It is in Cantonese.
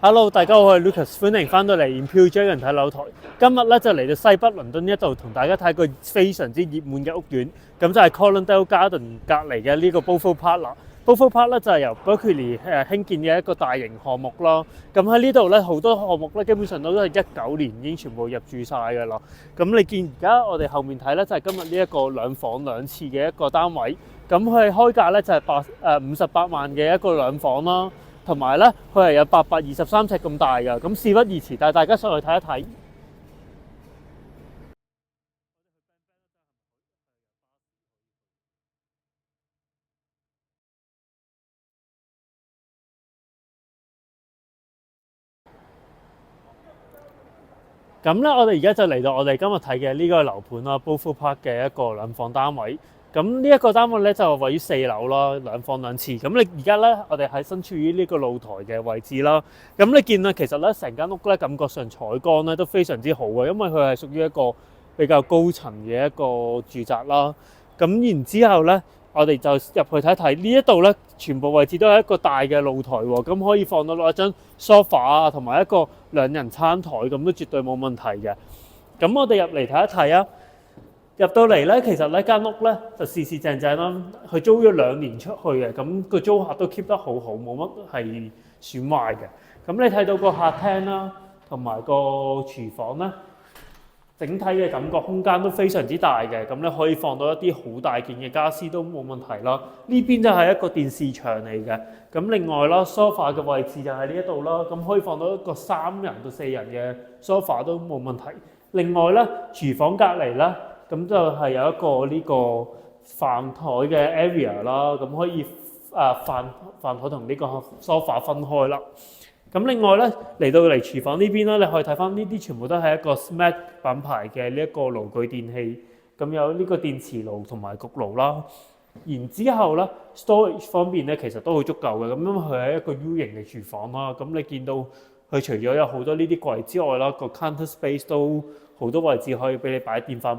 Hello，大家好，我係 Lucas，歡迎翻到嚟 Imperial Dragon 睇樓台。今日咧就嚟到西北倫敦一度，同大家睇個非常之熱門嘅屋苑，咁就係 Colindale Garden 隔離嘅呢個 Beaufort Park 啦。Beaufort Park 咧就係由 Berkeley 興建嘅一個大型項目啦。咁喺呢度咧好多項目咧基本上都係19年已經全部入住晒㗎啦。咁你見而家我哋後面睇咧就係今日呢一個兩房兩廁嘅一個單位，咁佢開價咧就係58萬嘅一個兩房啦。同埋咧，佢係有823尺咁大㗎，咁事不宜遲，帶大家上去睇一睇。咁咧，我哋而家就嚟到我哋今日睇嘅呢個樓盤啦，Beaufort Park 嘅一個兩房單位。咁呢一個單位咧就位於4樓啦，兩房兩廁。咁你而家咧，我哋係身處於呢個露台嘅位置啦。咁你見啊，其實咧成間屋咧感覺上採光咧都非常之好嘅，因為佢係屬於一個比較高層嘅一個住宅啦。咁然之後咧，我哋就入去睇睇呢一度咧，全部位置都係一個大嘅露台喎，咁可以放到落一張 sofa 啊，同埋一個兩人餐台，咁都絕對冇問題嘅。咁我哋入嚟睇一睇啊！入到嚟咧，其實呢間屋咧就四四正正啦，佢租咗2年出去嘅，咁個租客都 keep 得好好，冇乜係損壞嘅。咁你睇到個客廳啦，同埋個廚房咧，整體嘅感覺空間都非常之大嘅，咁咧可以放到一啲好大件嘅家私都冇問題啦。呢邊就係一個電視牆嚟嘅，咁另外啦，sofa 嘅位置就喺呢一度啦，咁可以放到一個3人到4人嘅 sofa 都冇問題。另外咧，廚房隔離咧。咁就係有一個呢個飯台嘅 area 啦，咁可以飯台同呢個 sofa 分開啦。咁另外咧嚟到嚟廚房呢邊啦，你可以睇翻呢啲全部都係一個 Smeg 品牌嘅呢一個爐具電器，咁有呢個電磁爐同埋焗爐啦。然之後咧 storage 方面咧其實都好足夠嘅，咁因為佢係一個 U 型嘅廚房啦。咁你見到佢除咗有好多呢啲櫃之外啦，個 counter space 都好多位置可以俾你擺電飯。